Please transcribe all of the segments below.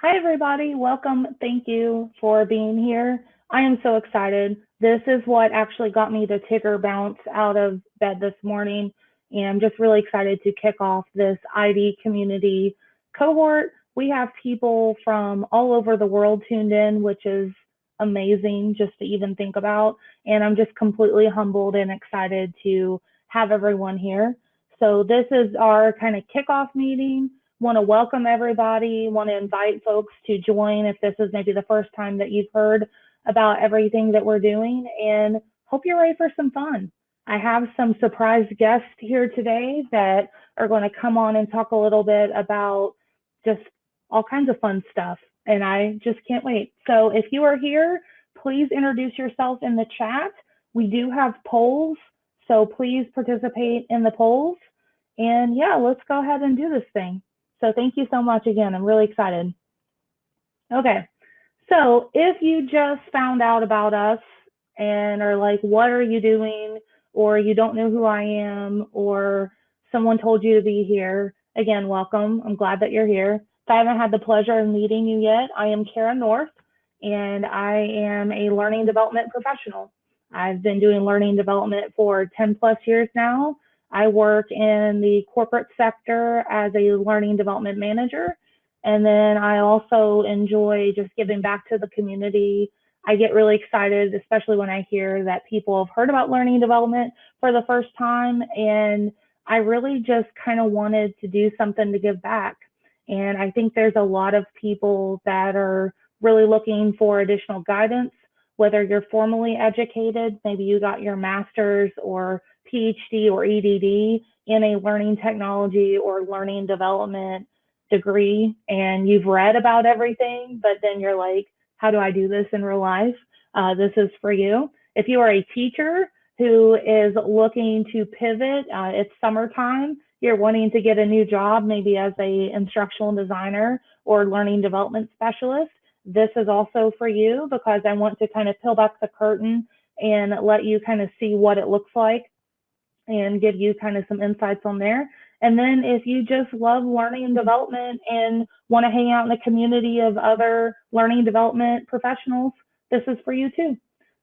Hi, everybody. Welcome. Thank you for being here. I am so excited. This is what actually got me to ticker bounce out of bed this morning. And I'm just really excited to kick off this ID community cohort. We have people from all over the world tuned in, which is amazing just to even think about. And I'm just completely humbled and excited to have everyone here. So this is our kind of kickoff meeting. Want to welcome everybody, want to invite folks to join if this is maybe the first time that you've heard about everything that we're doing, and hope you're ready for some fun. I have some surprise guests here today that are going to come on and talk a little bit about just all kinds of fun stuff, and I just can't wait. So if you are here, please introduce yourself in the chat. We do have polls, so please participate in the polls. And yeah, let's go ahead and do this thing. So thank you so much again. I'm really excited. Okay, so if you just found out about us and are like, what are you doing? Or you don't know who I am, or someone told you to be here, again, welcome. I'm glad that you're here. If I haven't had the pleasure of meeting you yet, I am Kara North, and I am a learning development professional. I've been doing learning development for 10 plus years now. I work in the corporate sector as a learning development manager. And then I also enjoy just giving back to the community. I get really excited, especially when I hear that people have heard about learning development for the first time. And I really just kind of wanted to do something to give back. And I think there's a lot of people that are really looking for additional guidance, whether you're formally educated, maybe you got your master's or PhD or EDD in a learning technology or learning development degree, and you've read about everything, but then you're like, how do I do this in real life? This is for you. If you are a teacher who is looking to pivot, it's summertime, you're wanting to get a new job, maybe as a instructional designer or learning development specialist, this is also for you, because I want to kind of peel back the curtain and let you kind of see what it looks like and give you kind of some insights on there. And then if you just love learning and development and want to hang out in a community of other learning development professionals, this is for you too.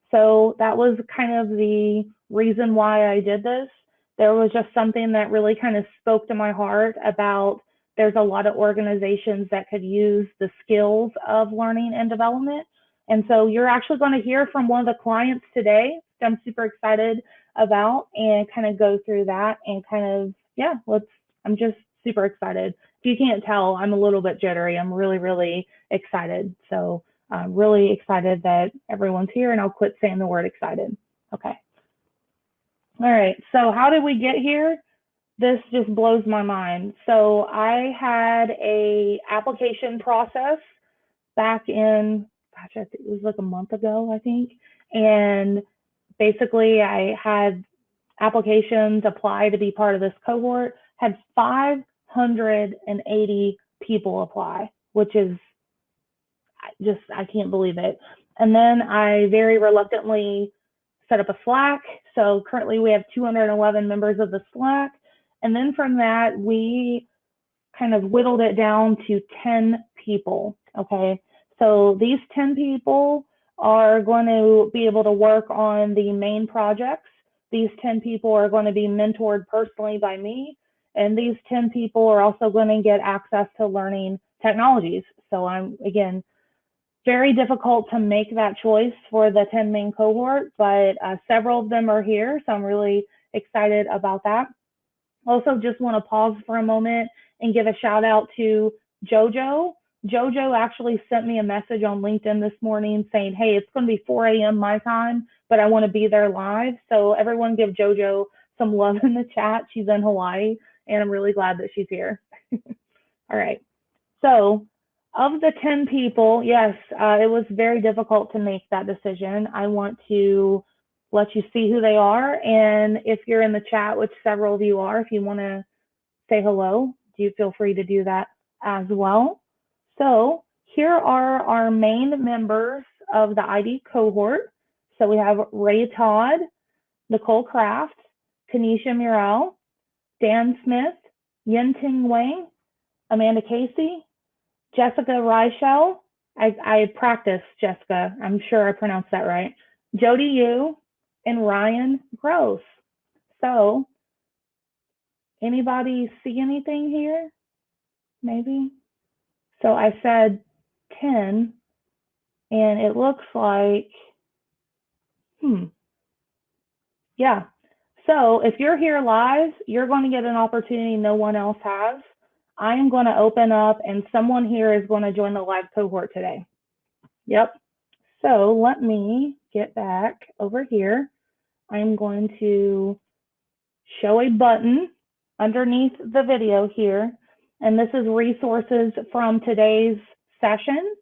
So that was kind of the reason why I did this. There was just something that really kind of spoke to my heart about there's a lot of organizations that could use the skills of learning and development. And so you're actually going to hear from one of the clients today. I'm super excited about, and kind of go through that and kind of, yeah, I'm just super excited. If you can't tell, I'm a little bit jittery. I'm really, really excited. So I'm really excited that everyone's here, and I'll quit saying the word excited. Okay. All right. So how did we get here? This just blows my mind. So I had a application process back in, gosh, I think it was like a month ago, I think. And basically I had applications apply to be part of this cohort, had 580 people apply, which is just, I can't believe it. And then I very reluctantly set up a Slack. So currently we have 211 members of the Slack. And then from that, we kind of whittled it down to 10 people, okay? So these 10 people are going to be able to work on the main projects. These 10 people are going to be mentored personally by me. And these 10 people are also going to get access to learning technologies. So I'm, again, very difficult to make that choice for the 10 main cohort, but several of them are here. So I'm really excited about that. Also, just want to pause for a moment and give a shout out to JoJo. JoJo actually sent me a message on LinkedIn this morning saying, hey, it's going to be 4 a.m. my time, but I want to be there live. So everyone give JoJo some love in the chat. She's in Hawaii, and I'm really glad that she's here. All right. So of the 10 people, yes, it was very difficult to make that decision. I want to let you see who they are. And if you're in the chat, which several of you are, if you want to say hello, do feel free to do that as well. So here are our main members of the ID cohort. So we have Ray Todd, Nicole Kraft, Kanisha Murrell, Dan Smith, Yen Ting Wang, Amanda Casey, Jessica Reichel. I practiced Jessica. I'm sure I pronounced that right. Jody Yu and Ryan Gross. So, anybody see anything here? Maybe? So I said 10, and it looks like, yeah. So if you're here live, you're going to get an opportunity no one else has. I am going to open up, and someone here is going to join the live cohort today. Yep. So let me get back over here. I'm going to show a button underneath the video here, and this is resources from today's session.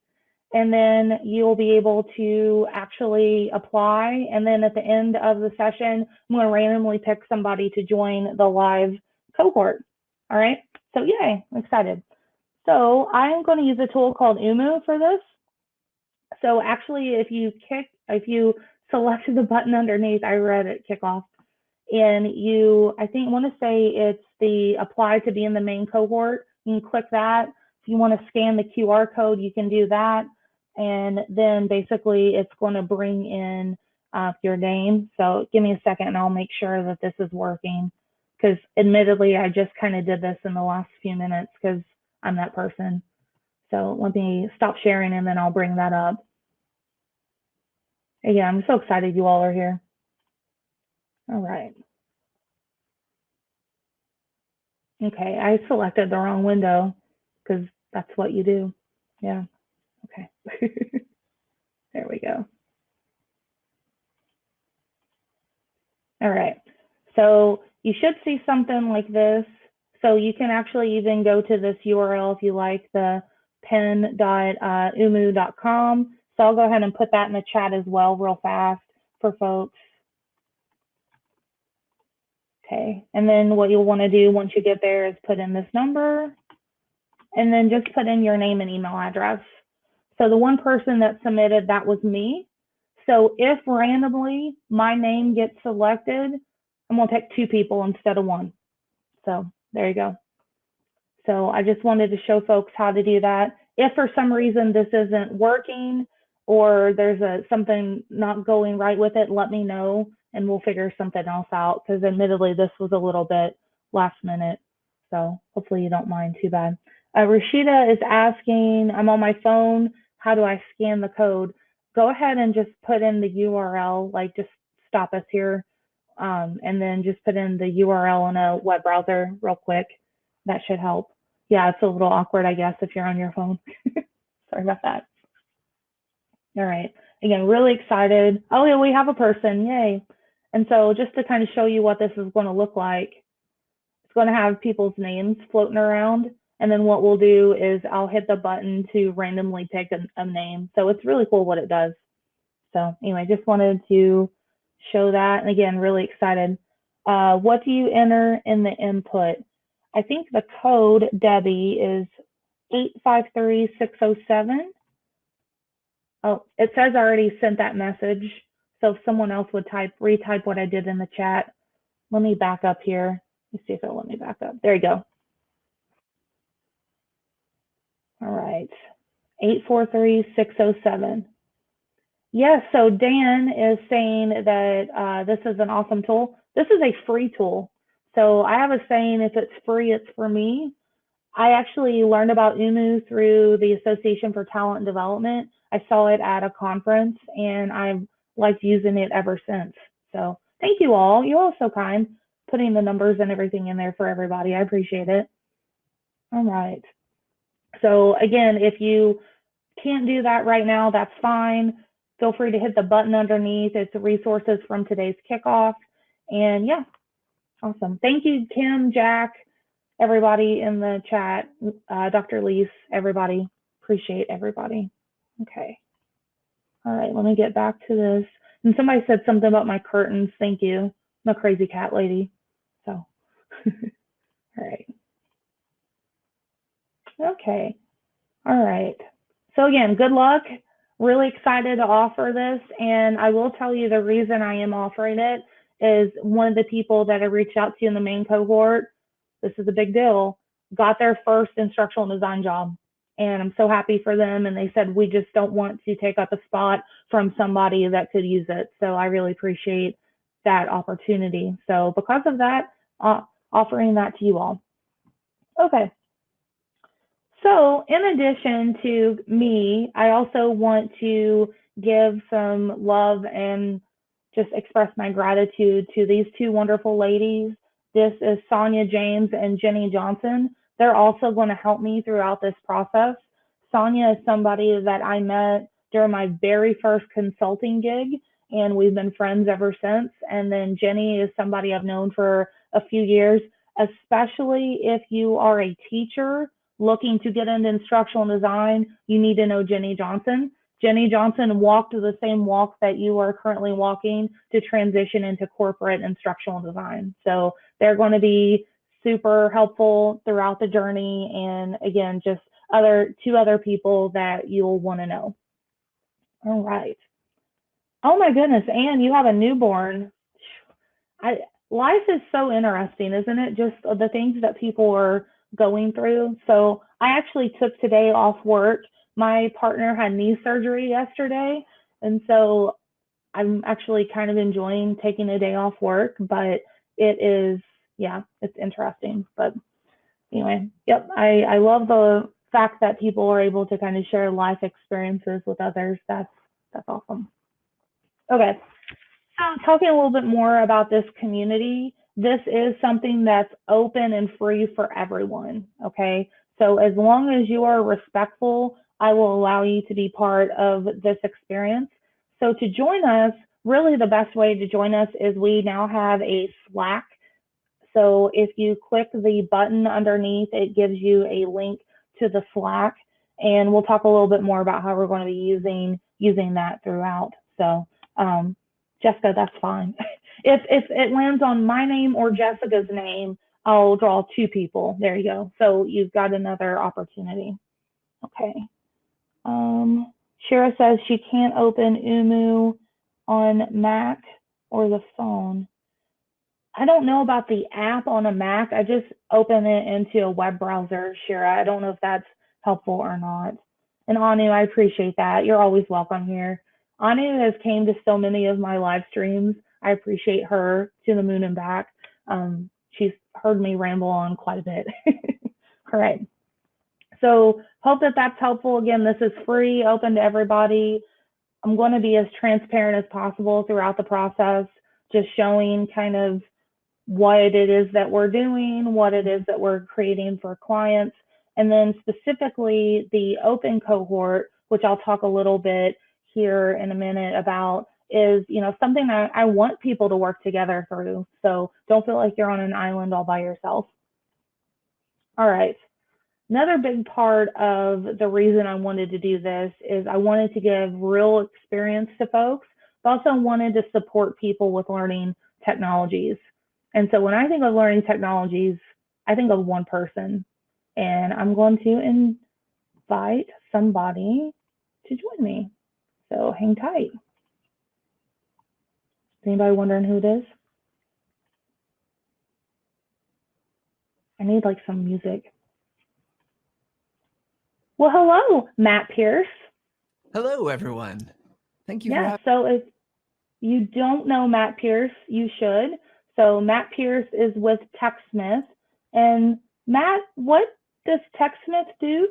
And then you'll be able to actually apply. And then at the end of the session, I'm going to randomly pick somebody to join the live cohort. All right. So yay, I'm excited. So I'm going to use a tool called Umu for this. So actually, if you select the button underneath, I read it, Kickoff, and I want to say it's the apply to be in the main cohort. You can click that. If you want to scan the QR code, you can do that. And then basically it's going to bring in your name. So give me a second and I'll make sure that this is working. Because admittedly, I just kind of did this in the last few minutes because I'm that person. So let me stop sharing and then I'll bring that up. Again, I'm so excited you all are here. All right. Okay, I selected the wrong window because that's what you do. Yeah, okay. There we go. All right, so you should see something like this. So you can actually even go to this URL if you like, the pen.umu.com. So I'll go ahead and put that in the chat as well real fast for folks. Okay, and then what you'll want to do once you get there is put in this number and then just put in your name and email address. So the one person that submitted, that was me. So if randomly my name gets selected, I'm going to pick 2 people instead of 1. So there you go. So I just wanted to show folks how to do that. If for some reason this isn't working or there's something not going right with it, let me know and we'll figure something else out, because admittedly this was a little bit last minute. So hopefully you don't mind too bad. Rashida is asking, I'm on my phone, how do I scan the code? Go ahead and just put in the URL, like just stop us here, and then just put in the URL in a web browser real quick. That should help. Yeah, it's a little awkward, I guess, if you're on your phone. Sorry about that. All right. Again, really excited. Oh, yeah, we have a person. Yay. And so just to kind of show you what this is going to look like, it's going to have people's names floating around. And then what we'll do is I'll hit the button to randomly pick a name. So it's really cool what it does. So anyway, just wanted to show that. And again, really excited. What do you enter in the input? I think the code, Debbie, is 853607. Oh, it says I already sent that message. So if someone else would retype what I did in the chat. Let me back up here. Let's see if it'll let me back up. There you go. All right, 843607. Yes, so Dan is saying that this is an awesome tool. This is a free tool. So I have a saying, if it's free, it's for me. I actually learned about Umu through the Association for Talent Development. I saw it at a conference and I've liked using it ever since. So thank you all. You're all so kind, putting the numbers and everything in there for everybody. I appreciate it. All right. So again, if you can't do that right now, that's fine. Feel free to hit the button underneath. It's resources from today's kickoff. And yeah, awesome. Thank you, Kim, Jack, everybody in the chat, Dr. Lease, everybody. Appreciate everybody. Okay. All right, let me get back to this. And somebody said something about my curtains. Thank you. I'm a crazy cat lady. So, all right. Okay. All right. So again, good luck. Really excited to offer this. And I will tell you the reason I am offering it is one of the people that I reached out to in the main cohort, this is a big deal, got their first instructional design job. And I'm so happy for them. And they said, we just don't want to take up a spot from somebody that could use it. So I really appreciate that opportunity. So because of that, offering that to you all. Okay. So in addition to me, I also want to give some love and just express my gratitude to these two wonderful ladies. This is Sonia James and Jenny Johnson. They're also going to help me throughout this process. Sonia is somebody that I met during my very first consulting gig, and we've been friends ever since. And then Jenny is somebody I've known for a few years, especially if you are a teacher looking to get into instructional design, you need to know Jenny Johnson. Jenny Johnson walked the same walk that you are currently walking to transition into corporate instructional design. So they're going to be super helpful throughout the journey. And again, just two other people that you'll want to know. All right. Oh my goodness, Anne, you have a newborn. Life is so interesting, isn't it? Just the things that people are going through. So I actually took today off work. My partner had knee surgery yesterday, and so I'm actually kind of enjoying taking a day off work, but it is, yeah, it's interesting. But anyway, yep, I love the fact that people are able to kind of share life experiences with others. That's awesome. Okay, so talking a little bit more about this community, this is something that's open and free for everyone, okay? So as long as you are respectful, I will allow you to be part of this experience. So to join us, really the best way to join us is we now have a Slack. So if you click the button underneath, it gives you a link to the Slack, and we'll talk a little bit more about how we're going to be using that throughout. So Jessica, that's fine. If it lands on my name or Jessica's name, I'll draw two people. There you go. So you've got another opportunity. Okay. Shira says she can't open Umu on Mac or the phone. I don't know about the app on a Mac. I just open it into a web browser, Shira. I don't know if that's helpful or not. And Anu, I appreciate that. You're always welcome here. Anu has came to so many of my live streams. I appreciate her to the moon and back. She's heard me ramble on quite a bit. All right. So hope that that's helpful. Again, this is free, open to everybody. I'm going to be as transparent as possible throughout the process, just showing kind of what it is that we're doing, what it is that we're creating for clients, and then specifically the open cohort, which I'll talk a little bit here in a minute about, is something that I want people to work together through. So don't feel like you're on an island all by yourself. All right. Another big part of the reason I wanted to do this is I wanted to give real experience to folks, but also wanted to support people with learning technologies. And so when I think of learning technologies, I think of one person, and I'm going to invite somebody to join me. So hang tight. Is anybody wondering who it is? I need like some music. Well, hello, Matt Pierce. Hello, everyone. Thank you. Yeah, so if you don't know Matt Pierce, you should. So Matt Pierce is with Techsmith. And Matt, what does Techsmith do?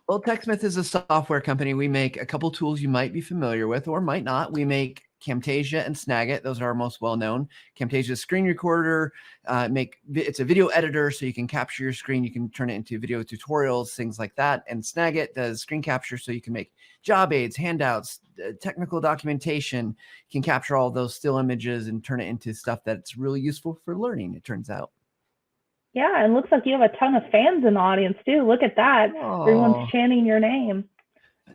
Well, Techsmith is a software company. We make a couple tools you might be familiar with or might not. We make Camtasia and Snagit. Those are our most well-known. Camtasia is a screen recorder. It's a video editor, so you can capture your screen. You can turn it into video tutorials, things like that. And Snagit does screen capture, so you can make job aids, handouts, technical documentation. You can capture all those still images and turn it into stuff that's really useful for learning, it turns out. Yeah, and looks like you have a ton of fans in the audience, too. Look at that. Aww. Everyone's chanting your name.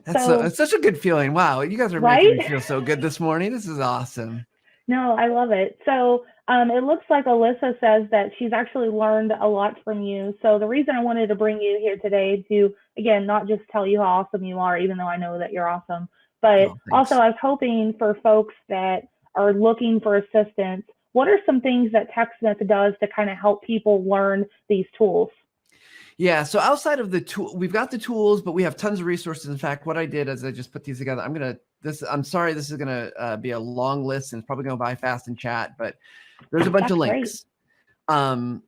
It's such a good feeling. Wow, you guys are making me feel so good this morning. This is awesome. No, I love it. So it looks like Alyssa says that she's actually learned a lot from you. So the reason I wanted to bring you here today to, again, not just tell you how awesome you are, even though I know that you're awesome, but also I was hoping for folks that are looking for assistance, what are some things that Techsmith does to kind of help people learn these tools? Yeah. So outside of the tool, we've got the tools, but we have tons of resources. In fact, what I did is I just put these together. I'm sorry, this is going to be a long list and it's probably going to buy fast in chat, but there's a bunch That's of great. links.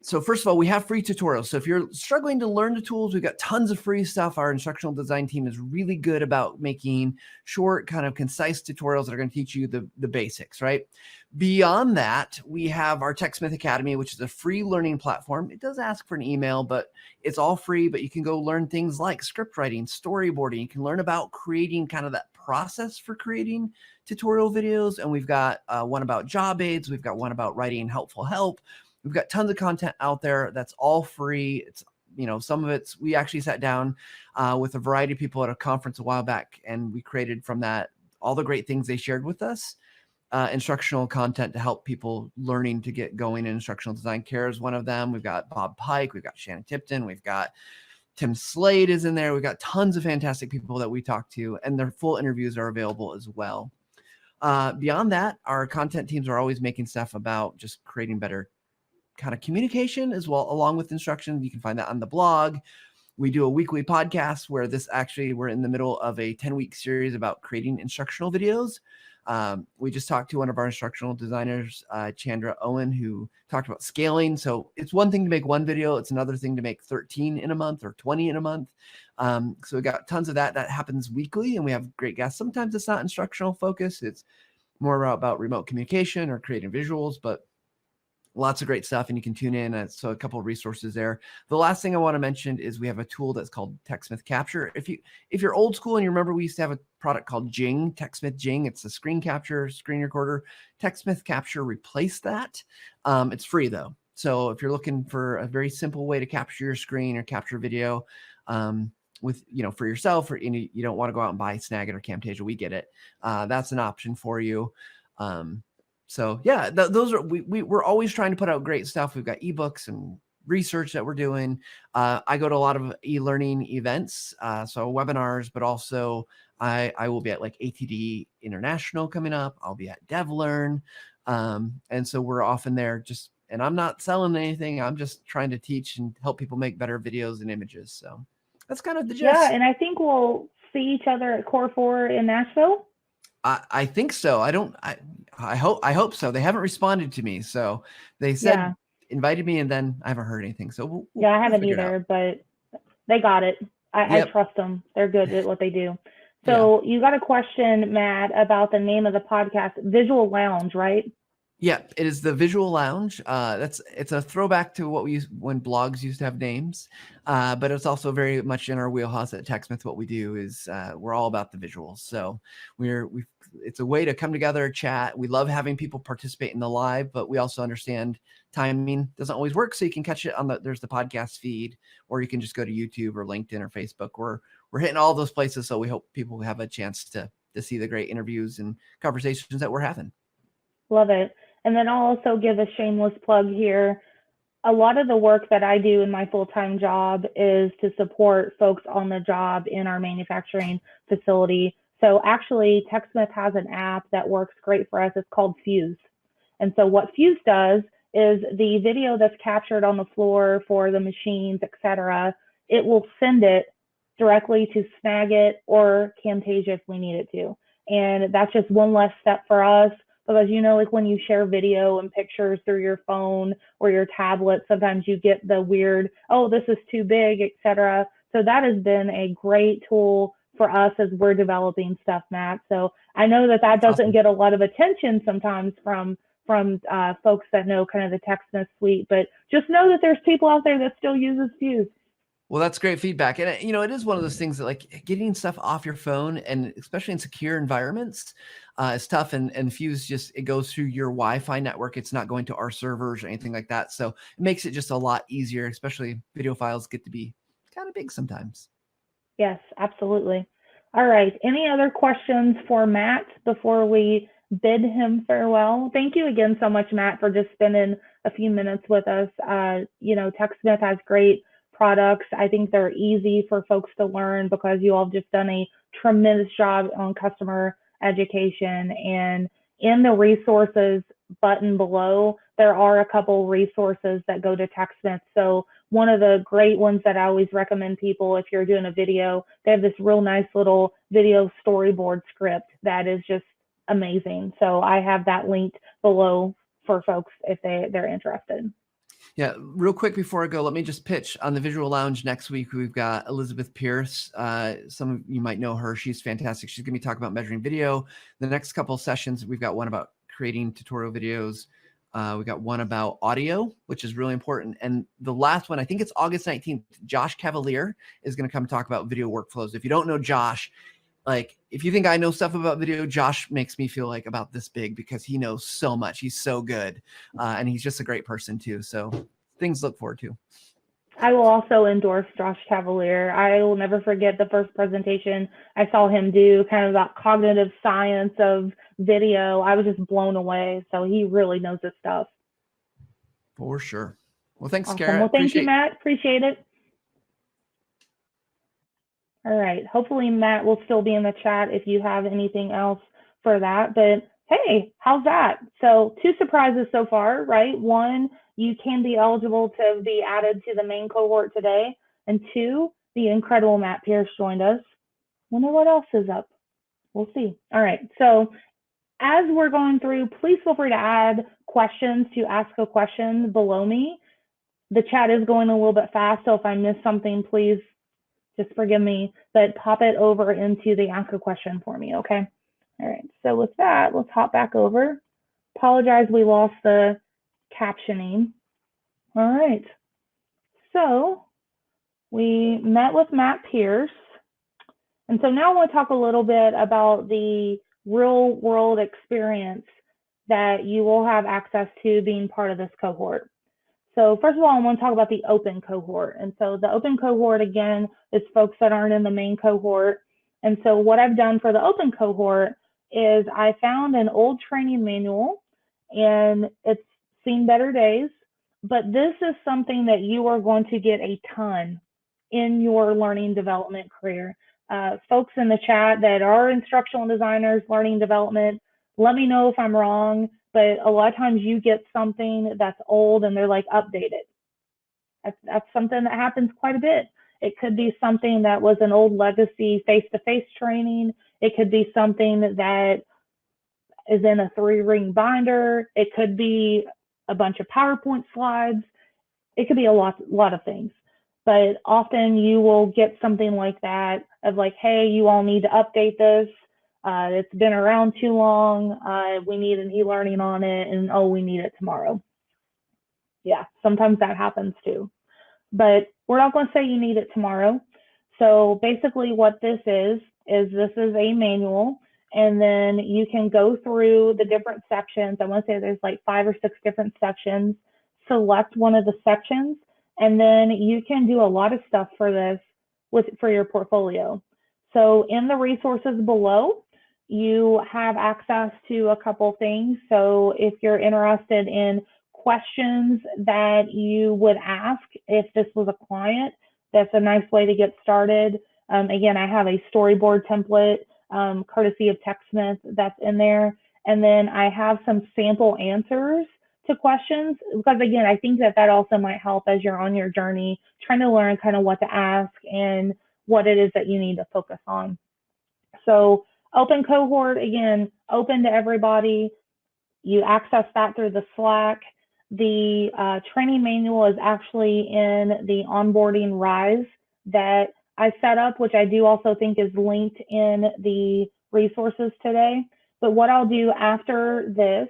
So first of all, we have free tutorials. So if you're struggling to learn the tools, we've got tons of free stuff. Our instructional design team is really good about making short, kind of concise tutorials that are going to teach you the basics, right? Beyond that, we have our Techsmith Academy, which is a free learning platform. It does ask for an email, but it's all free, but you can go learn things like script writing, storyboarding. You can learn about creating kind of that process for creating tutorial videos. And we've got one about job aids. We've got one about writing helpful help. We've got tons of content out there that's all free. It's, some of it's, we actually sat down with a variety of people at a conference a while back, and we created from that all the great things they shared with us. Instructional content to help people learning to get going in instructional design. Care is one of them. We've got Bob Pike. We've got Shannon Tipton. We've got Tim Slade is in there. We've got tons of fantastic people that we talk to, and their full interviews are available as well. Beyond that, our content teams are always making stuff about just creating better kind of communication as well, along with instruction. You can find that on the blog. We do a weekly podcast where we're in the middle of a 10-week series about creating instructional videos. We just talked to one of our instructional designers, Chandra Owen, who talked about scaling. So it's one thing to make one video. It's another thing to make 13 in a month or 20 in a month. So we got tons of that. That happens weekly, and we have great guests. Sometimes it's not instructional focus. It's more about remote communication or creating visuals, but lots of great stuff, and you can tune in. So a couple of resources there. The last thing I want to mention is we have a tool that's called Techsmith Capture. If you're old school and you remember, we used to have a product called Jing, Techsmith Jing. It's a screen recorder. Techsmith Capture replaced that. It's free though. So if you're looking for a very simple way to capture your screen or capture video, with, for yourself, or you don't want to go out and buy Snagit or Camtasia, we get it. That's an option for you. So yeah, those are, we're always trying to put out great stuff. We've got ebooks and research that we're doing. I go to a lot of e-learning events, so webinars, but also I will be at like ATD International coming up. I'll be at DevLearn. And so we're often there and I'm not selling anything. I'm just trying to teach and help people make better videos and images. So that's kind of the gist. Yeah, and I think we'll see each other at Core 4 in Nashville. I think so. I hope so. They haven't responded to me. So they said invited me, and then I haven't heard anything. So I haven't either, but they got it. I trust them. They're good at what they do. So you got a question, Matt, about the name of the podcast, Visual Lounge, right? Yeah, it is the Visual Lounge. It's a throwback to what we used when blogs used to have names, but it's also very much in our wheelhouse at Techsmith. What we do is we're all about the visuals. So it's a way to come together, chat. We love having people participate in the live, but we also understand timing doesn't always work. So you can catch it there's the podcast feed, or you can just go to YouTube or LinkedIn or Facebook. We're hitting all those places. So we hope people have a chance to see the great interviews and conversations that we're having. Love it. And then I'll also give a shameless plug here. A lot of the work that I do in my full-time job is to support folks on the job in our manufacturing facility. So actually, Techsmith has an app that works great for us. It's called Fuse. And so what Fuse does is the video that's captured on the floor for the machines, et cetera, it will send it directly to Snagit or Camtasia if we need it to. And that's just one less step for us. Because, like when you share video and pictures through your phone or your tablet, sometimes you get the weird, oh, this is too big, etc. So that has been a great tool for us as we're developing stuff, Matt. So I know that doesn't get a lot of attention sometimes from folks that know kind of the Techsmith suite, but just know that there's people out there that still uses Fuse. Well, that's great feedback. And, it is one of those things that like getting stuff off your phone, and especially in secure environments, is tough. And Fuse it goes through your Wi-Fi network. It's not going to our servers or anything like that. So it makes it just a lot easier, especially video files get to be kind of big sometimes. Yes, absolutely. All right. Any other questions for Matt before we bid him farewell? Thank you again so much, Matt, for just spending a few minutes with us. Techsmith has great products. I think they're easy for folks to learn because you all have just done a tremendous job on customer education. And in the resources button below, there are a couple resources that go to Techsmith. So one of the great ones that I always recommend people, if you're doing a video, they have this real nice little video storyboard script that is just amazing. So I have that linked below for folks if they're interested. Yeah, real quick before I go, let me just pitch on the Visual Lounge next week. We've got Elizabeth Pierce. Some of you might know her. She's fantastic. She's going to be talking about measuring video. The next couple of sessions, we've got one about creating tutorial videos. We got one about audio, which is really important. And the last one, I think it's August 19th, Josh Cavalier is going to come talk about video workflows. If you don't know Josh, like if you think I know stuff about video, Josh makes me feel like about this big because he knows so much. He's so good. And he's just a great person too. So things to look forward to. I will also endorse Josh Cavalier. I will never forget the first presentation I saw him do, kind of about cognitive science of video. I was just blown away. So he really knows his stuff. For sure. Well, thanks, Awesome. Garrett. Well, thank you, Matt. Appreciate it. All right. Hopefully, Matt will still be in the chat if you have anything else for that. But hey, how's that? So 2 surprises so far, right? 1, you can be eligible to be added to the main cohort today. And 2, the incredible Matt Pierce joined us. Wonder what else is up. We'll see. All right. So as we're going through, please feel free to add questions to ask a question below me. The chat is going a little bit fast, so if I miss something, please just forgive me, but pop it over into the ask a question for me, okay? All right, so with that, let's hop back over. Apologize, we lost the captioning. All right, so we met with Matt Pierce. And so now I want to talk a little bit about the real world experience that you will have access to being part of this cohort. So first of all, I want to talk about the open cohort. And so the open cohort, again, is folks that aren't in the main cohort. And so what I've done for the open cohort is I found an old training manual, and it's seen better days, but this is something that you are going to get a ton in your learning development career. Folks in the chat that are instructional designers, learning development, let me know if I'm wrong, but a lot of times you get something that's old and they're like, update it. That's something that happens quite a bit. It could be something that was an old legacy face-to-face training. It could be something that is in a 3-ring binder. It could be a bunch of PowerPoint slides. It could be a lot of things. But often you will get something like that of like, hey, you all need to update this. It's been around too long. We need an e-learning on it, and oh, we need it tomorrow. Yeah, sometimes that happens too. But we're not going to say you need it tomorrow. So basically what this is this is a manual, and then you can go through the different sections. I want to say there's like 5 or 6 different sections. Select one of the sections, and then you can do a lot of stuff for this for your portfolio. So in the resources below, you have access to a couple things. So if you're interested in questions that you would ask if this was a client, that's a nice way to get started. Again, I have a storyboard template courtesy of Techsmith that's in there. And then I have some sample answers to questions, because again, I think that also might help as you're on your journey, trying to learn kind of what to ask and what it is that you need to focus on. So open cohort, again, open to everybody. You access that through the Slack. The training manual is actually in the onboarding Rise that I set up, which I do also think is linked in the resources today. But what I'll do after this,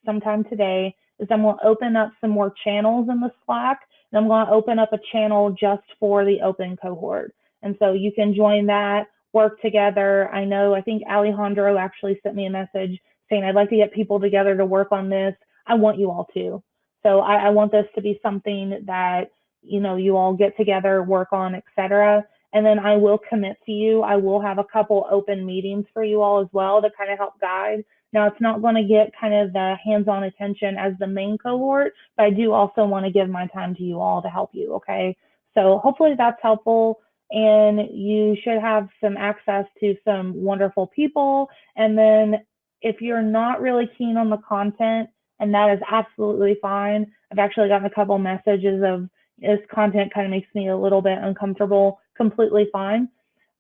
sometime today, is I'm going to open up some more channels in the Slack, and I'm going to open up a channel just for the open cohort. And so you can join that, work together. I think Alejandro actually sent me a message saying, I'd like to get people together to work on this. I want you all to. So I want this to be something that, you all get together, work on, etc. And then I will commit to you. I will have a couple open meetings for you all as well to kind of help guide. Now, it's not going to get kind of the hands-on attention as the main cohort, but I do also want to give my time to you all to help you, okay? So hopefully that's helpful, and you should have some access to some wonderful people. And then if you're not really keen on the content, and that is absolutely fine. I've actually gotten a couple messages of, this content kind of makes me a little bit uncomfortable, completely fine.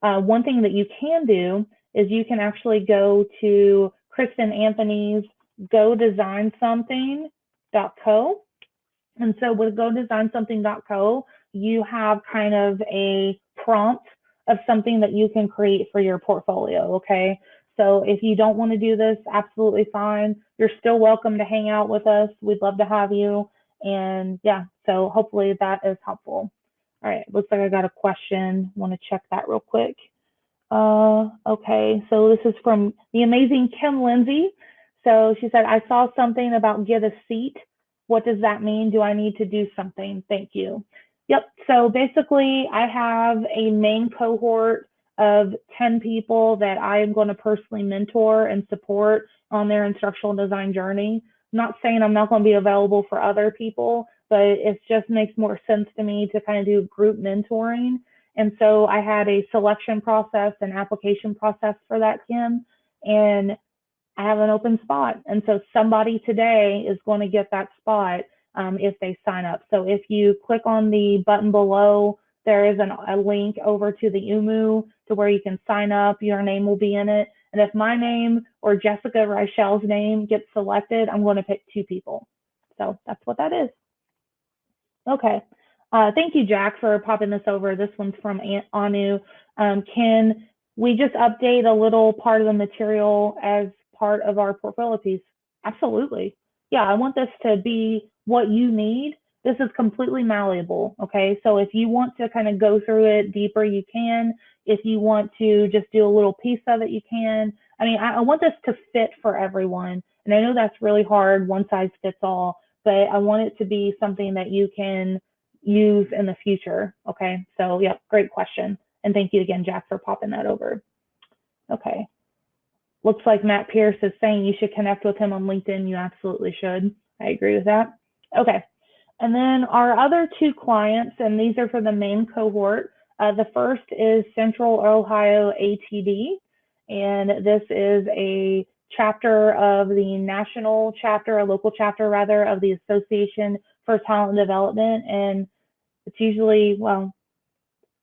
One thing that you can do is you can actually go to Kristen Anthony's godesignSomething.co. And so with godesignSomething.co, you have kind of a prompt of something that you can create for your portfolio, okay? So if you don't want to do this, absolutely fine. You're still welcome to hang out with us. We'd love to have you. And yeah, so hopefully that is helpful. All right, looks like I got a question. Want to check that real quick. Okay, so this is from the amazing Kim Lindsay. So she said, I saw something about get a seat. What does that mean? Do I need to do something? Thank you. Yep, so basically I have a main cohort of 10 people that I am going to personally mentor and support on their instructional design journey. I'm not saying I'm not going to be available for other people, but it just makes more sense to me to kind of do group mentoring. And so I had a selection process and application process for that, Kim, and I have an open spot. And so somebody today is going to get that spot if they sign up. So if you click on the button below, there is a link over to the UMU to where you can sign up. Your name will be in it. And if my name or Jessica Reichel's name gets selected, I'm going to pick 2 people. So that's what that is. Okay. Thank you, Jack, for popping this over. This one's from Anu. Can we just update a little part of the material as part of our portfolio piece? Absolutely. Yeah, I want this to be what you need. This is completely malleable, okay? So if you want to kind of go through it deeper, you can. If you want to just do a little piece of it, you can. I mean, I want this to fit for everyone. And I know that's really hard, one size fits all, but I want it to be something that you can use in the future, okay? So yeah, great question. And thank you again, Jack, for popping that over. Okay. Looks like Matt Pierce is saying you should connect with him on LinkedIn. You absolutely should. I agree with that. Okay. And then our other 2 clients, and these are for the main cohort. The first is Central Ohio ATD, and this is a chapter of the national chapter, a local chapter rather, of the Association for Talent Development. And it's usually, well,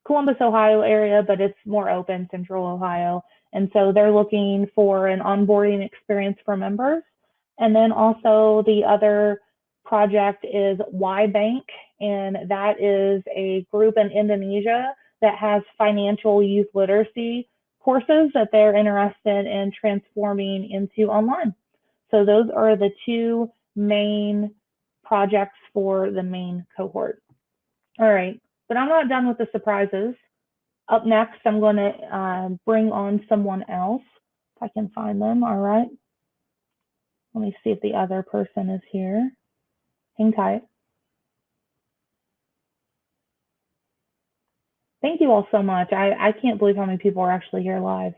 Columbus, Ohio area, but it's more open, Central Ohio. And so they're looking for an onboarding experience for members. And then also the other project is Y Bank, and that is a group in Indonesia that has financial youth literacy courses that they're interested in transforming into online. So those are the 2 main projects for the main cohort. All right, but I'm not done with the surprises. Up next, I'm going to bring on someone else, if I can find them. All right. Let me see if the other person is here. Hang tight. Thank you all so much. I can't believe how many people are actually here live.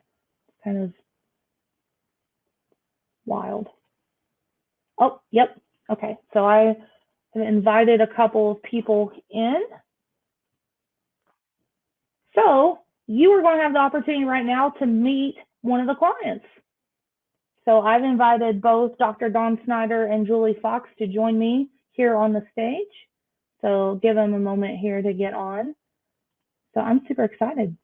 It's kind of wild. Oh, yep. Okay, so I have invited a couple of people in. So you are going to have the opportunity right now to meet one of the clients. So I've invited both Dr. Dawn Snyder and Julie Fox to join me here on the stage. So give them a moment here to get on. So I'm super excited.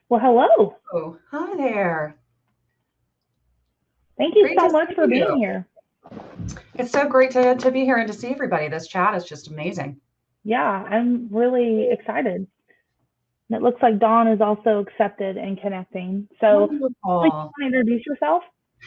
Well, hello. Oh, hi there. Thank you so much for being here. It's so great to be here and to see everybody. This chat is just amazing. Yeah, I'm really excited. And it looks like Dawn is also accepted and connecting. So please introduce yourself.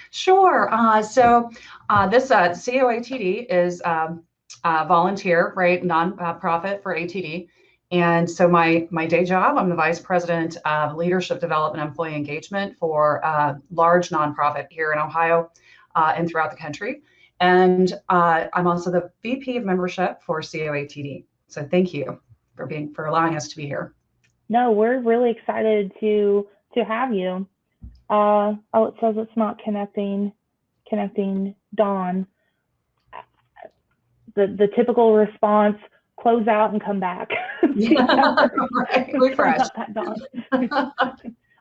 Sure. This COATD is a volunteer, right, nonprofit for ATD. And so my day job, I'm the Vice President of Leadership Development Employee Engagement for a large nonprofit here in Ohio and throughout the country. And I'm also the VP of Membership for COATD. So thank you for allowing us to be here. No, we're really excited to have you. Oh, it says it's not connecting Dawn. The typical response, close out and come back. Right. Refresh.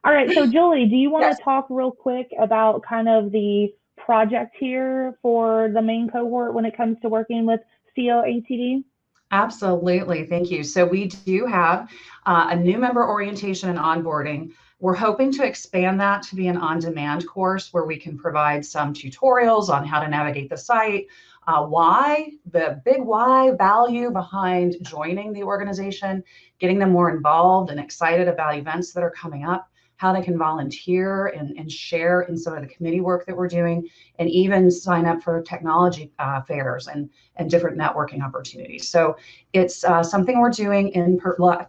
All right, so Julie, do you want to talk real quick about kind of the project here for the main cohort when it comes to working with COATD? Absolutely. Thank you. So we do have a new member orientation and onboarding. We're hoping to expand that to be an on-demand course where we can provide some tutorials on how to navigate the site, why, the big why value behind joining the organization, getting them more involved and excited about events that are coming up, how they can volunteer and share in some of the committee work that we're doing, and even sign up for technology fairs and different networking opportunities. So it's something we're doing in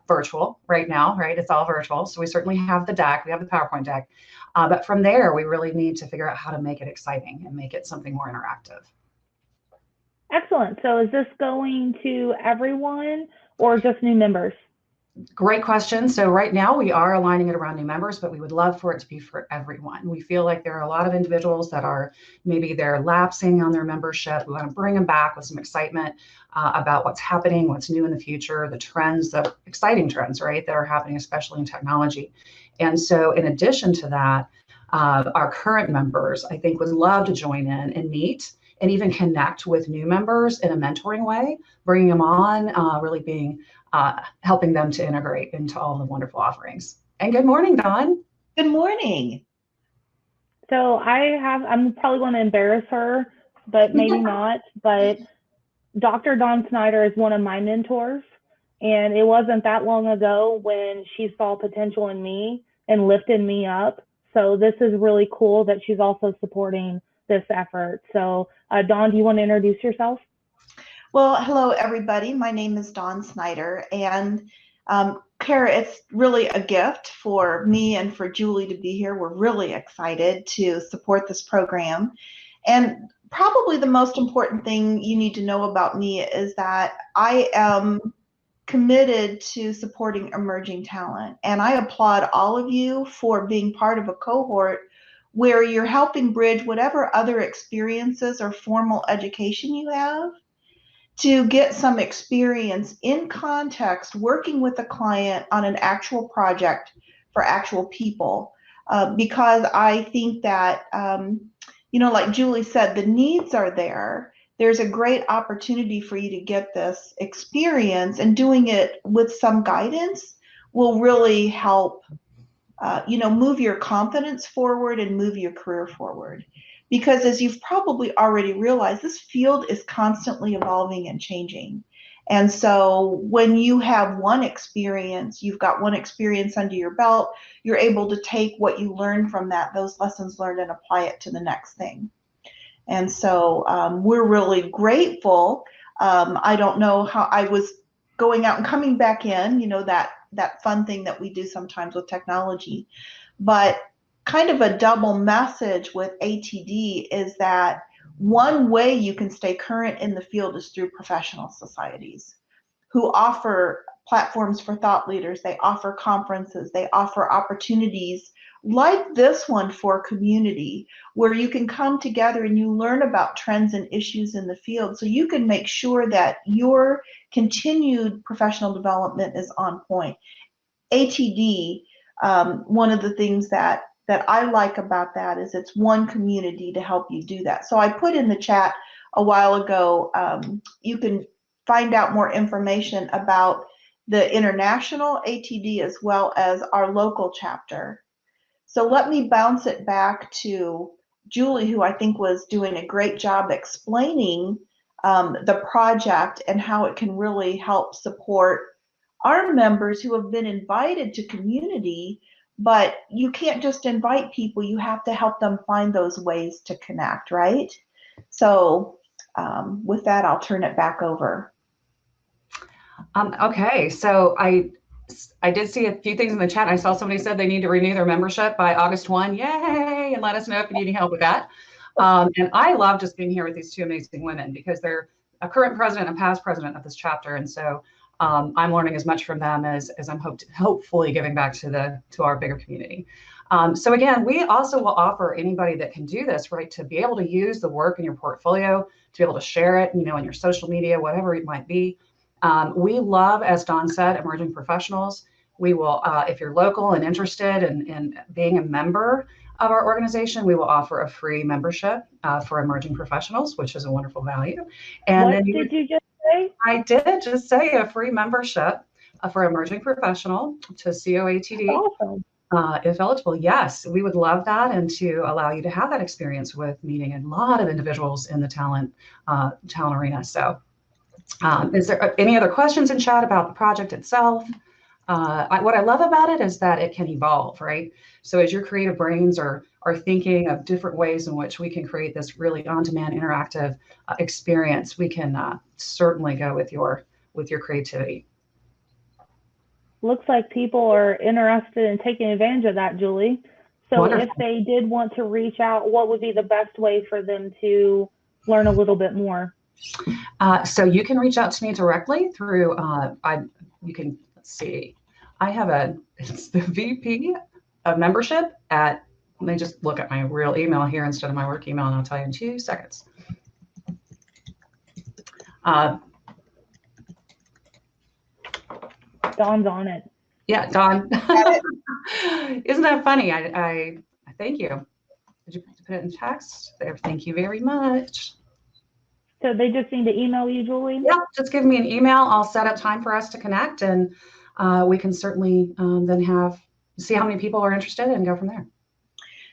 virtual right now, right? It's all virtual. So we certainly have the deck, we have the PowerPoint deck, but from there, we really need to figure out how to make it exciting and make it something more interactive. Excellent. So is this going to everyone or just new members? Great question. So right now we are aligning it around new members, but we would love for it to be for everyone. We feel like there are a lot of individuals that are maybe they're lapsing on their membership. We want to bring them back with some excitement about what's happening, what's new in the future, the trends, the exciting trends, right, that are happening, especially in technology. And so in addition to that, our current members, I think, would love to join in and meet and even connect with new members in a mentoring way, bringing them on, really being helping them to integrate into all the wonderful offerings. And good morning, Dawn. Good morning. So I'm probably going to embarrass her, but maybe not. But Dr. Dawn Snyder is one of my mentors. And it wasn't that long ago when she saw potential in me and lifted me up. So this is really cool that she's also supporting this effort. So Dawn, do you want to introduce yourself? Well, hello, everybody. My name is Dawn Snyder. And Kara, it's really a gift for me and for Julie to be here. We're really excited to support this program. And probably the most important thing you need to know about me is that I am committed to supporting emerging talent. And I applaud all of you for being part of a cohort where you're helping bridge whatever other experiences or formal education you have to get some experience in context working with a client on an actual project for actual people. Because I think that, like Julie said, the needs are there. There's a great opportunity for you to get this experience, and doing it with some guidance will really help, move your confidence forward and move your career forward. Because as you've probably already realized, this field is constantly evolving and changing. And so when you have one experience, you've got one experience under your belt, you're able to take what you learn from that, those lessons learned, and apply it to the next thing. And so we're really grateful. I don't know how I was going out and coming back in, that fun thing that we do sometimes with technology. But kind of a double message with ATD is that one way you can stay current in the field is through professional societies who offer platforms for thought leaders. They offer conferences. They offer opportunities like this one for community, where you can come together and you learn about trends and issues in the field so you can make sure that your continued professional development is on point. ATD, one of the things that I like about that is it's one community to help you do that. So I put in the chat a while ago, you can find out more information about the international ATD as well as our local chapter. So let me bounce it back to Julie, who I think was doing a great job explaining the project and how it can really help support our members who have been invited to community. But you can't just invite people, you have to help them find those ways to connect, right? So with that, I'll turn it back over. Okay, so I did see a few things in the chat. I saw somebody said they need to renew their membership by August 1. Yay! And let us know if you need any help with that. And I love just being here with these two amazing women because they're a current president and past president of this chapter. And so I'm learning as much from them as I'm hopefully giving back to our bigger community. So again, we also will offer anybody that can do this, right, to be able to use the work in your portfolio, to be able to share it, in your social media, whatever it might be. We love, as Dawn said, emerging professionals. We will, if you're local and interested in being a member, of our organization, we will offer a free membership for emerging professionals, which is a wonderful value. And What then did you just say? I did just say a free membership for emerging professional to COATD. Awesome. If eligible, yes, we would love that, and to allow you to have that experience with meeting a lot of individuals in the talent arena. So is there any other questions in chat about the project itself? What I love about it is that it can evolve, right? So as your creative brains are thinking of different ways in which we can create this really on-demand interactive experience, we can certainly go with your creativity. Looks like people are interested in taking advantage of that, Julie. So Wonderful. if they did want to reach out, what would be the best way for them to learn a little bit more? So you can reach out to me directly through, you can, let's see, it's the VP of membership at, let me just look at my real email here instead of my work email, and I'll tell you in 2 seconds. Dawn's on it. Yeah, Dawn. Isn't that funny? I thank you. Did you put it in text? There, thank you very much. So they just need to email you, Julie? Yeah, just give me an email. I'll set up time for us to connect, and we can certainly then see how many people are interested and go from there.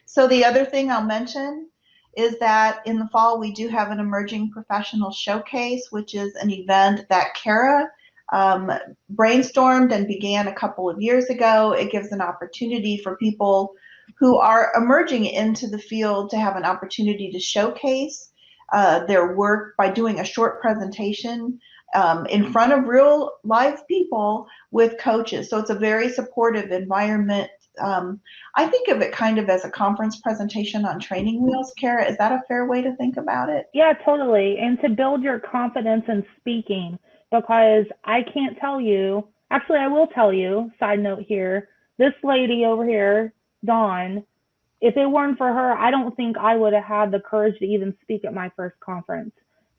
So the other thing I'll mention is that in the fall we do have an emerging professional showcase, which is an event that Kara brainstormed and began a couple of years ago. It gives an opportunity for people who are emerging into the field to have an opportunity to showcase their work by doing a short presentation in front of real live people with coaches. So it's a very supportive environment. I think of it kind of as a conference presentation on training wheels. Kara, is that a fair way to think about it? Yeah, totally. And to build your confidence in speaking, because I can't tell you, actually I will tell you, side note here, this lady over here, Dawn, if it weren't for her, I don't think I would have had the courage to even speak at my first conference.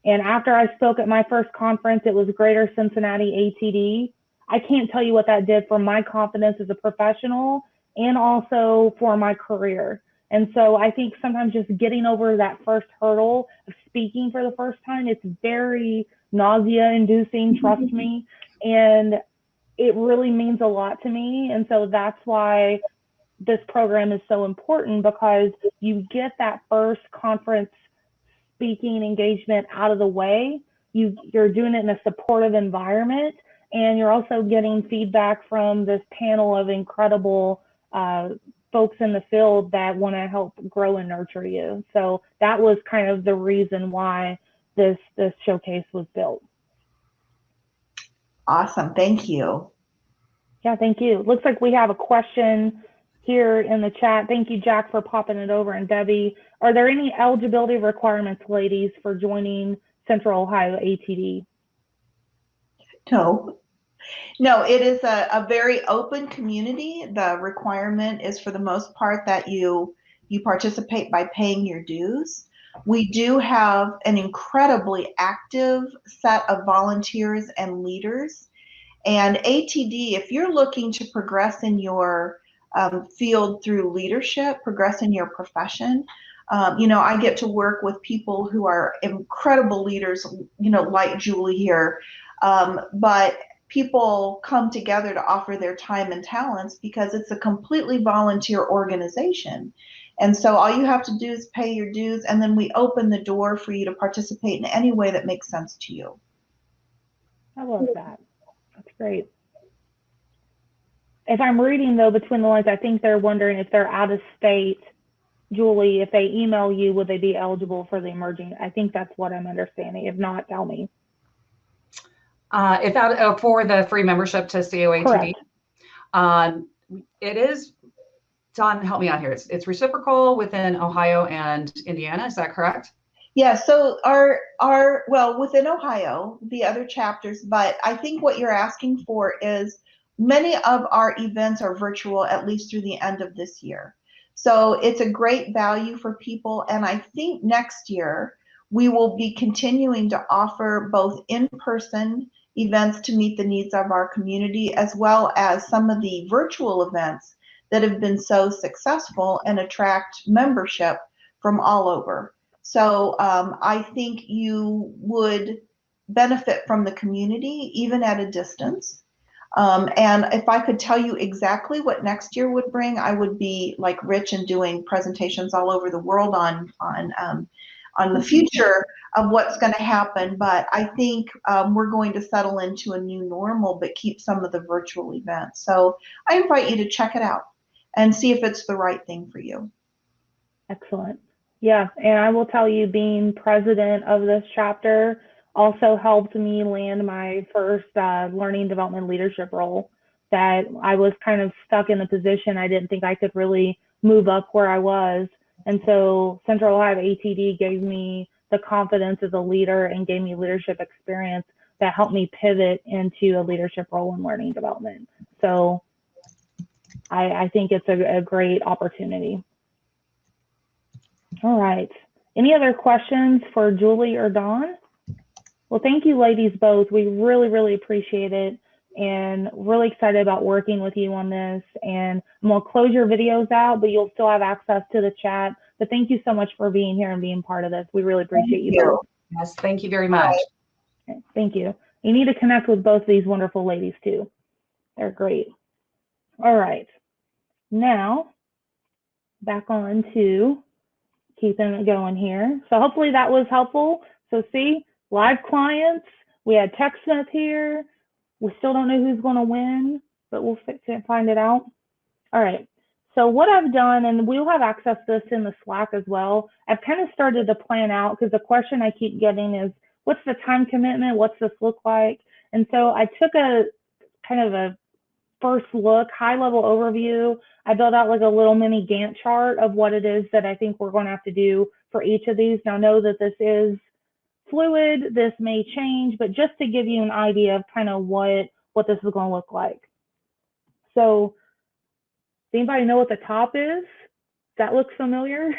And after I spoke at my first conference, it was Greater Cincinnati ATD. I can't tell you what that did for my confidence as a professional and also for my career. And so I think sometimes just getting over that first hurdle of speaking for the first time, it's very nausea-inducing, trust me. And it really means a lot to me. And so that's why this program is so important, because you get that first conference speaking engagement out of the way. You're doing it in a supportive environment, and you're also getting feedback from this panel of incredible folks in the field that want to help grow and nurture you. So that was kind of the reason why this showcase was built. Awesome, thank you. Yeah, thank you. Looks like we have a question here in the chat. Thank you, Jack, for popping it over. And Debbie, are there any eligibility requirements, ladies, for joining Central Ohio ATD? No, it is a very open community. The requirement is, for the most part, that you participate by paying your dues. We do have an incredibly active set of volunteers and leaders. And ATD, if you're looking to progress in your field through leadership, progress in your profession, I get to work with people who are incredible leaders, like Julie here, but people come together to offer their time and talents because it's a completely volunteer organization. And so all you have to do is pay your dues, and then we open the door for you to participate in any way that makes sense to you. I love that. That's great. If I'm reading, though, between the lines, I think they're wondering if they're out of state. Julie, if they email you, would they be eligible for the emerging? I think that's what I'm understanding. If not, tell me. If that for the free membership to COATD, it is, Don, help me out here. It's reciprocal within Ohio and Indiana. Is that correct? Yeah. So well, within Ohio, the other chapters, but I think what you're asking for is many of our events are virtual, at least through the end of this year. So it's a great value for people. And I think next year we will be continuing to offer both in-person events to meet the needs of our community, as well as some of the virtual events that have been so successful and attract membership from all over. So I think you would benefit from the community even at a distance. And if I could tell you exactly what next year would bring, I would be like Rich and doing presentations all over the world on the future of what's going to happen. But I think we're going to settle into a new normal, but keep some of the virtual events. So I invite you to check it out and see if it's the right thing for you. Excellent. Yeah, and I will tell you, being president of this chapter also helped me land my first learning development leadership role. That I was kind of stuck in a position I didn't think I could really move up where I was. And so Central Ohio ATD gave me the confidence as a leader and gave me leadership experience that helped me pivot into a leadership role in learning development. So I think it's a great opportunity. All right. Any other questions for Julie or Dawn? Well, thank you, ladies, both. We really, really appreciate it and really excited about working with you on this. And I'm going to close your videos out, but you'll still have access to the chat. But thank you so much for being here and being part of this. We really appreciate you both. Yes, thank you very much. Okay, thank you. You need to connect with both of these wonderful ladies, too. They're great. All right. Now, back on to keeping it going here. So hopefully that was helpful. So see, live clients, we had Techsmith here. We still don't know who's going to win, but we'll find it out. All right. So what I've done, and we'll have access to this in the Slack as well, I've kind of started to plan out, because the question I keep getting is, what's the time commitment? What's this look like? And so I took a kind of a first look, high level overview. I built out like a little mini Gantt chart of what it is that I think we're going to have to do for each of these. Now, know that this is fluid, this may change, but just to give you an idea of kind of what this is going to look like. So does anybody know what the top is? That looks familiar?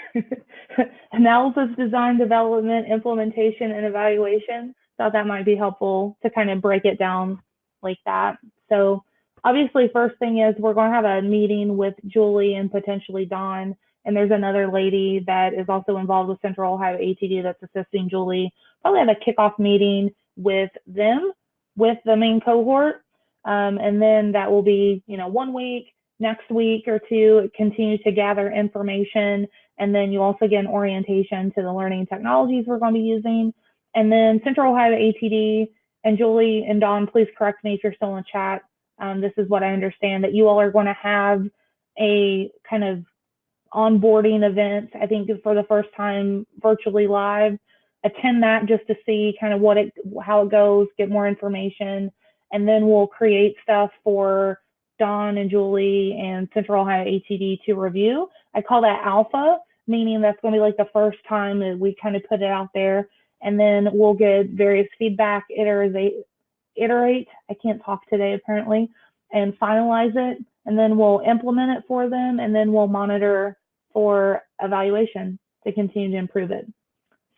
Analysis, design, development, implementation, and evaluation. Thought that might be helpful to kind of break it down like that. So obviously, first thing is we're going to have a meeting with Julie and potentially Dawn. And there's another lady that is also involved with Central Ohio ATD that's assisting Julie. Probably have a kickoff meeting with them, with the main cohort. And then that will be, 1 week, next week or two, continue to gather information. And then you also get an orientation to the learning technologies we're going to be using. And then Central Ohio ATD and Julie and Dawn, please correct me if you're still in chat. This is what I understand, that you all are going to have a kind of onboarding event, I think for the first time virtually live. Attend that just to see kind of how it goes, get more information, and then we'll create stuff for Dawn and Julie and Central Ohio ATD to review. I call that alpha, meaning that's going to be like the first time that we kind of put it out there, and then we'll get various feedback, iterate, I can't talk today apparently, and finalize it, and then we'll implement it for them, and then we'll monitor for evaluation to continue to improve it.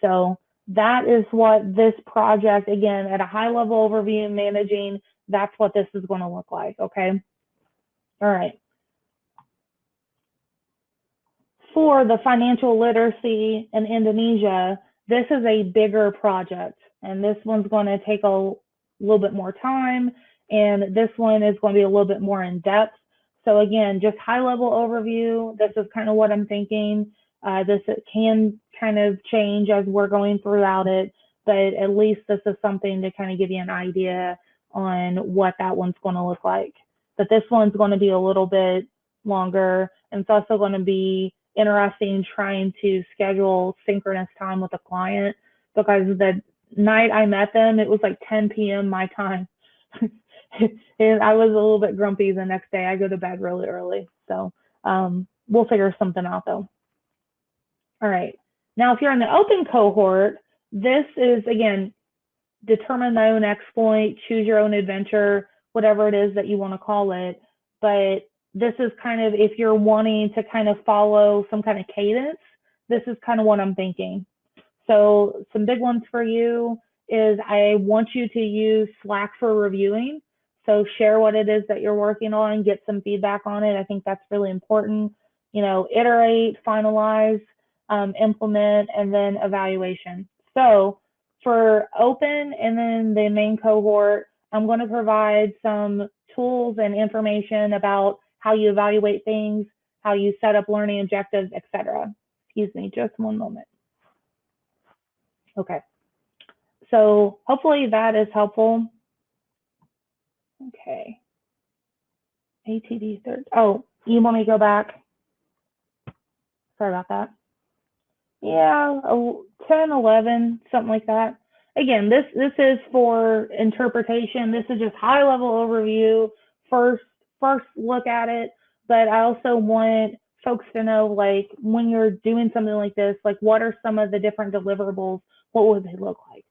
So that is what this project, again, at a high level overview, managing, that's what this is going to look like, okay? All right. For the financial literacy in Indonesia, this is a bigger project, and this one's going to take a little bit more time, and this one is going to be a little bit more in depth. So again, just high level overview. This is kind of what I'm thinking. This can kind of change as we're going throughout it, but at least this is something to kind of give you an idea on what that one's going to look like. But this one's going to be a little bit longer, and it's also going to be interesting trying to schedule synchronous time with a client, because the night I met them, it was like 10 p.m. my time. And I was a little bit grumpy the next day. I go to bed really early. So we'll figure something out though. All right. Now, if you're in the open cohort, this is, again, determine thy own exploit, choose your own adventure, whatever it is that you want to call it. But this is kind of, if you're wanting to kind of follow some kind of cadence, this is kind of what I'm thinking. So some big ones for you is I want you to use Slack for reviewing. So share what it is that you're working on, get some feedback on it. I think that's really important. Iterate, finalize, implement, and then evaluation. So for open and then the main cohort, I'm going to provide some tools and information about how you evaluate things, how you set up learning objectives, etc. Excuse me, just one moment. Okay. So hopefully that is helpful. Okay. ATD third. Oh, you want me to go back? Sorry about that. Yeah, 10, 11, something like that. Again, this is for interpretation. This is just high level overview, first look at it. But I also want folks to know, like, when you're doing something like this, like, what are some of the different deliverables? What would they look like?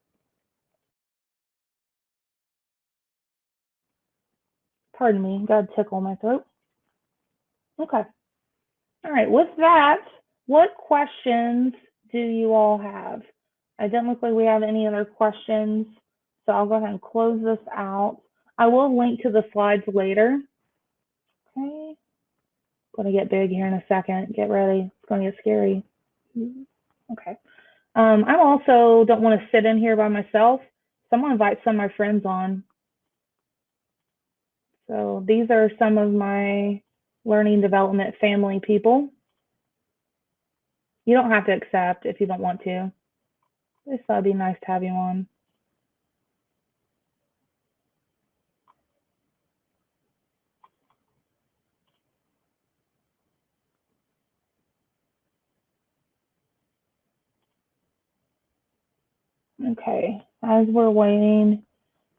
Pardon me, got a tickle in my throat. Okay. All right, with that, what questions do you all have? I didn't look like we have any other questions, so I'll go ahead and close this out. I will link to the slides later. Okay. Going to get big here in a second. Get ready. It's going to get scary. Okay. I also don't want to sit in here by myself, so I'm going to invite some of my friends on. So these are some of my learning development family people. You don't have to accept if you don't want to. I just thought it'd be nice to have you on. Okay, as we're waiting,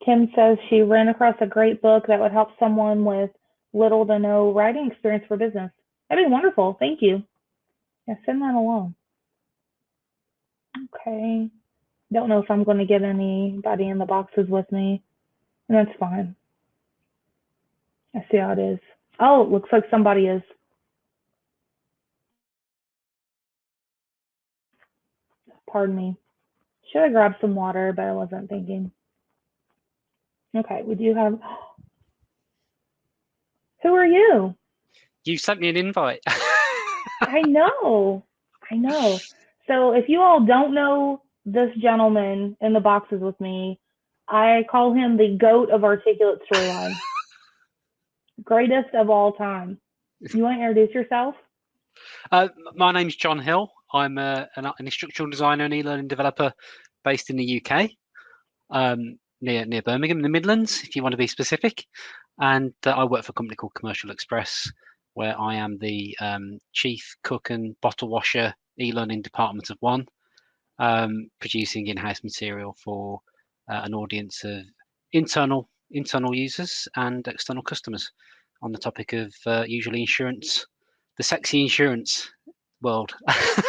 Kim says she ran across a great book that would help someone with little to no writing experience for business. That'd be wonderful. Thank you. Yeah, send that along. Okay. Don't know if I'm going to get anybody in the boxes with me, and that's fine. I see how it is. Oh, it looks like somebody is. Pardon me. Should have grabbed some water, but I wasn't thinking. Okay, we do have. Who are you? You sent me an invite. I know. So if you all don't know this gentleman in the boxes with me, I call him the GOAT of articulate storyline. Greatest of all time. You want to introduce yourself? My name's John Hill. I'm an instructional designer and e-learning developer based in the UK, near Birmingham in the Midlands, if you want to be specific. And I work for a company called Commercial Express, where I am the chief cook and bottle washer e-learning department of one, producing in-house material for an audience of internal users and external customers on the topic of usually insurance, the sexy insurance world.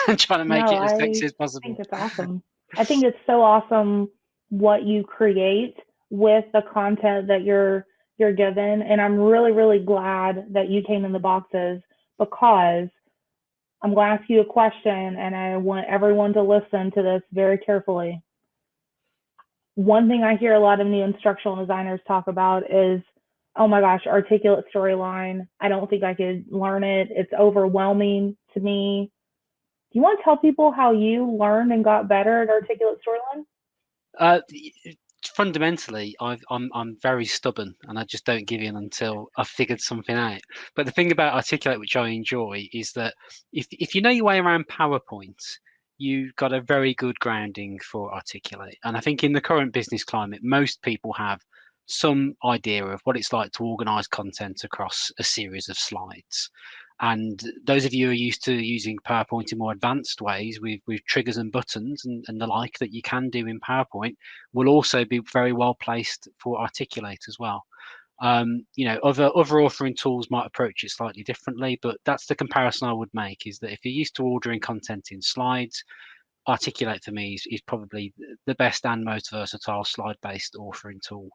I'm trying to make it as sexy as possible. I think it's awesome. I think it's so awesome what you create with the content that you're given, and I'm really, really glad that you came in the boxes, because I'm going to ask you a question, and I want everyone to listen to this very carefully. One thing I hear a lot of new instructional designers talk about is, oh my gosh, articulate storyline. I don't think I could learn it. It's overwhelming to me. Do you want to tell people how you learned and got better at articulate storyline? Fundamentally, I'm very stubborn, and I just don't give in until I've figured something out. But the thing about Articulate, which I enjoy, is that if you know your way around PowerPoint, you've got a very good grounding for Articulate. And I think in the current business climate, most people have some idea of what it's like to organize content across a series of slides. And those of you who are used to using PowerPoint in more advanced ways with triggers and buttons and the like that you can do in PowerPoint will also be very well placed for Articulate as well. Other authoring tools might approach it slightly differently, but that's the comparison I would make, is that if you're used to ordering content in slides, Articulate for me is probably the best and most versatile slide-based authoring tool.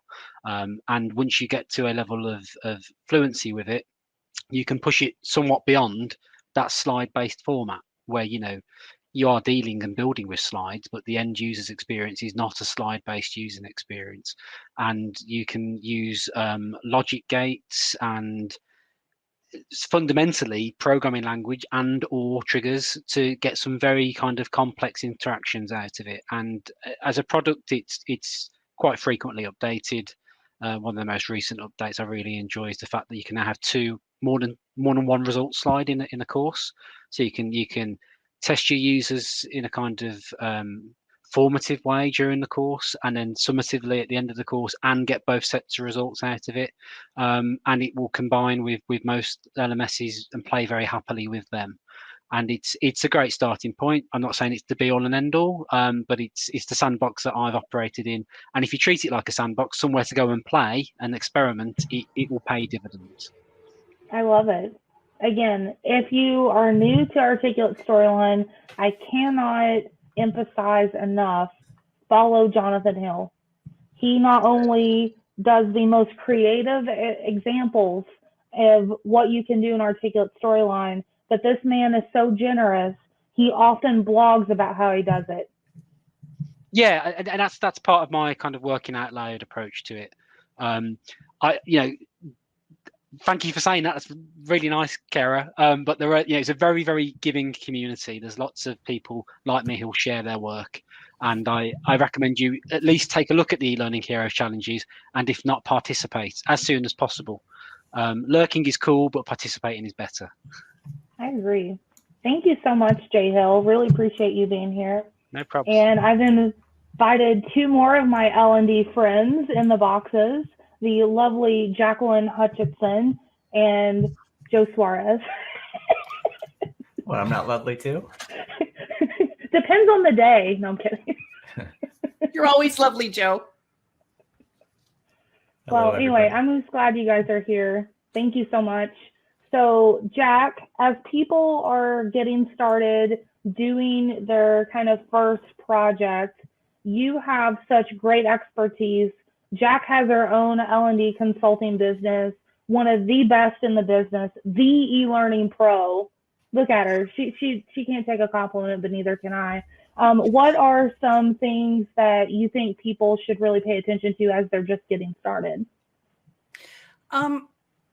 And once you get to a level of fluency with it, you can push it somewhat beyond that slide-based format, where you you are dealing and building with slides, but the end user's experience is not a slide-based using experience. And you can use logic gates and fundamentally programming language and or triggers to get some very kind of complex interactions out of it. And as a product, it's quite frequently updated. One of the most recent updates I really enjoy is the fact that you can now have more than one result slide in a course. So you can test your users in a kind of formative way during the course, and then summatively at the end of the course, and get both sets of results out of it. And it will combine with most LMSs and play very happily with them. And it's a great starting point. I'm not saying it's the be all and end all, but it's the sandbox that I've operated in. And if you treat it like a sandbox, somewhere to go and play and experiment, it will pay dividends. I love it. Again, if you are new to Articulate Storyline, I cannot emphasize enough, follow Jonathan Hill. He not only does the most creative examples of what you can do in Articulate Storyline, but this man is so generous. He often blogs about how he does it. Yeah, and that's part of my kind of working out loud approach to it. Thank you for saying that. That's really nice, Kara. But there are, it's a very, very giving community. There's lots of people like me who'll share their work, and I recommend you at least take a look at the eLearning Heroes challenges, and if not, participate as soon as possible. Lurking is cool, but participating is better. I agree. Thank you so much, Jay Hill. Really appreciate you being here. No problem. And I've invited 2 more of my L&D friends in the boxes, the lovely Jacqueline Hutchinson and Joe Suarez. Well, I'm not lovely too. Depends on the day. No, I'm kidding. You're always lovely, Joe. Well, anyway, I'm just glad you guys are here. Thank you so much. So, Jack, as people are getting started doing their kind of first project, you have such great expertise. Jack has her own L&D consulting business, one of the best in the business, the e-learning pro. Look at her. She can't take a compliment, but neither can I. What are some things that you think people should really pay attention to as they're just getting started?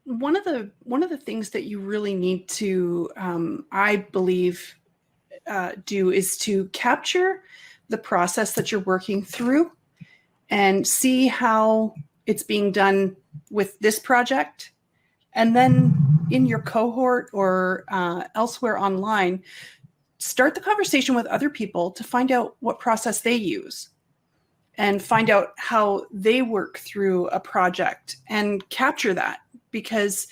One of the things that you really need to, I believe, do is to capture the process that you're working through and see how it's being done with this project. And then in your cohort or elsewhere online, start the conversation with other people to find out what process they use and find out how they work through a project and capture that. Because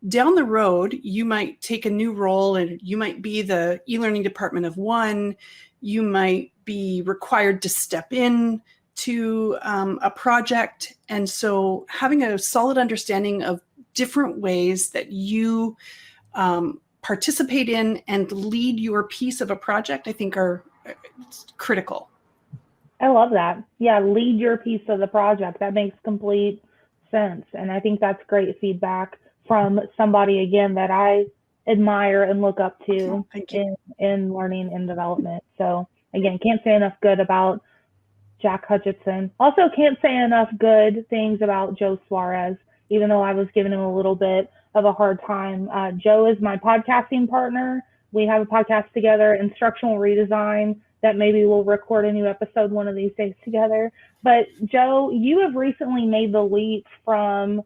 down the road, you might take a new role and you might be the e-learning department of one. You might be required to step in to a project. And so having a solid understanding of different ways that you participate in and lead your piece of a project, I think are critical. I love that. Yeah, lead your piece of the project. That makes complete sense. And I think that's great feedback from somebody, again, that I admire and look up to in learning and development. So again, can't say enough good about Jack Hutchinson. Also can't say enough good things about Joe Suarez, even though I was giving him a little bit of a hard time. Joe is my podcasting partner. We have a podcast together, Instructional Redesign, that maybe we'll record a new episode one of these days together. But Joe, you have recently made the leap from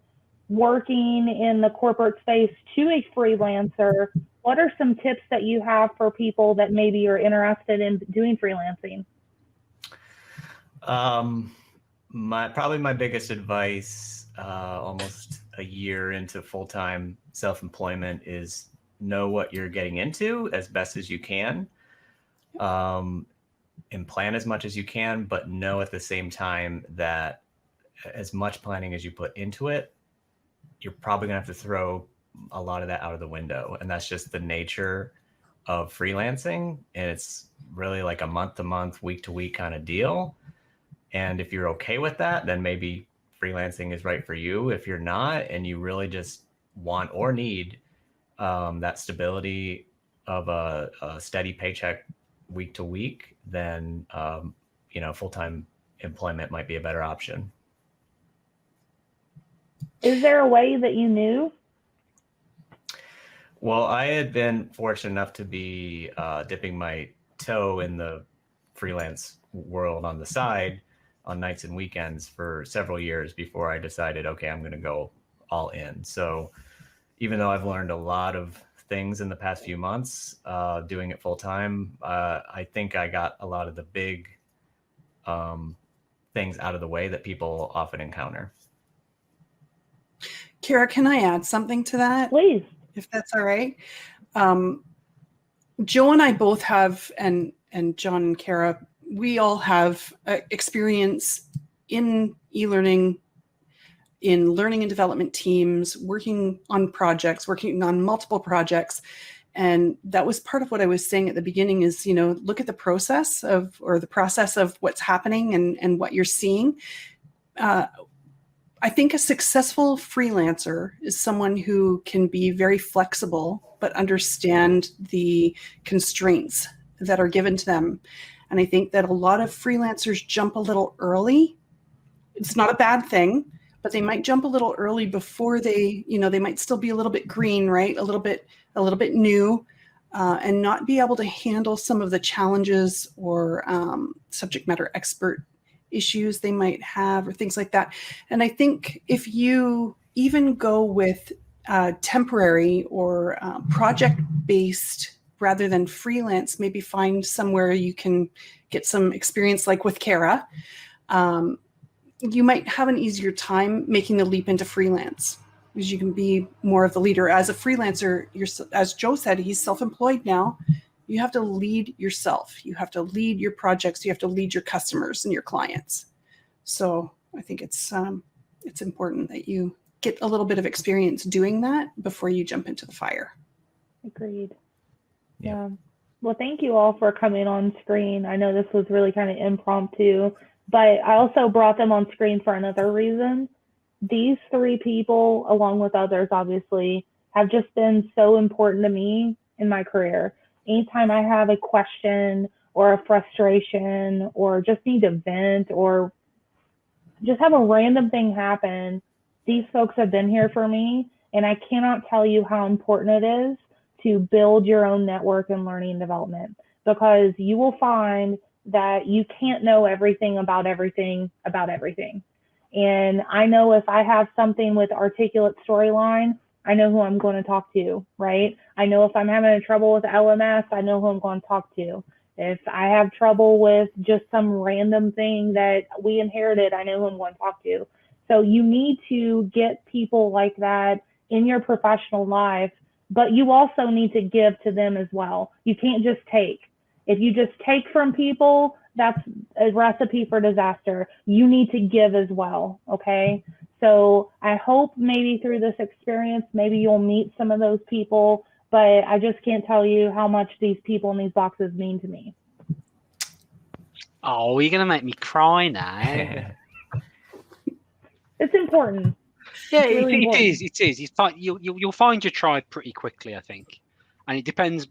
working in the corporate space to a freelancer. What are some tips that you have for people that maybe are interested in doing freelancing? Probably my biggest advice, almost a year into full-time self-employment, is know what you're getting into as best as you can. And plan as much as you can, but know at the same time that as much planning as you put into it, you're probably gonna have to throw a lot of that out of the window. And that's just the nature of freelancing. And it's really like a month-to-month, week-to-week kind of deal. And if you're okay with that, then maybe freelancing is right for you. If you're not, and you really just want or need that stability of a steady paycheck week to week, then full-time employment might be a better option. Is there a way that you knew? Well, I had been fortunate enough to be dipping my toe in the freelance world on the side on nights and weekends for several years before I decided, okay, I'm going to go all in. So even though I've learned a lot of things in the past few months doing it full time, I think I got a lot of the big things out of the way that people often encounter. Kara, can I add something to that? Please. If that's all right. Joe and I both have, and John and Kara, we all have experience in e-learning, in learning and development teams, working on projects, working on multiple projects. And that was part of what I was saying at the beginning is, look at the process of what's happening and what you're seeing. I think a successful freelancer is someone who can be very flexible, but understand the constraints that are given to them. And I think that a lot of freelancers jump a little early. It's not a bad thing, but they might jump a little early before they might still be a little bit green, right? A little bit new, and not be able to handle some of the challenges or subject matter expert issues they might have or things like that. And I think if you even go with temporary or project-based rather than freelance, maybe find somewhere you can get some experience like with Kara, you might have an easier time making the leap into freelance because you can be more of the leader. As a freelancer, as Joe said, he's self-employed now. You have to lead yourself. You have to lead your projects. You have to lead your customers and your clients. So I think it's important that you get a little bit of experience doing that before you jump into the fire. Agreed. Yeah. Well, thank you all for coming on screen. I know this was really kind of impromptu, but I also brought them on screen for another reason. These three people, along with others, obviously, have just been so important to me in my career. Anytime I have a question or a frustration or just need to vent or just have a random thing happen, these folks have been here for me. And I cannot tell you how important it is to build your own network in learning and development, because you will find that you can't know everything about everything. And I know if I have something with articulate storyline, I know who I'm going to talk to, right? I know if I'm having trouble with LMS, I know who I'm going to talk to. If I have trouble with just some random thing that we inherited, I know who I'm going to talk to. So you need to get people like that in your professional life, but you also need to give to them as well. You can't just take. If you just take from people, that's a recipe for disaster. You need to give as well, okay? So I hope maybe through this experience, maybe you'll meet some of those people, but I just can't tell you how much these people in these boxes mean to me. Oh, you're going to make me cry now. It's important. Yeah, It's really it is. You'll find your tribe pretty quickly, I think. And it depends,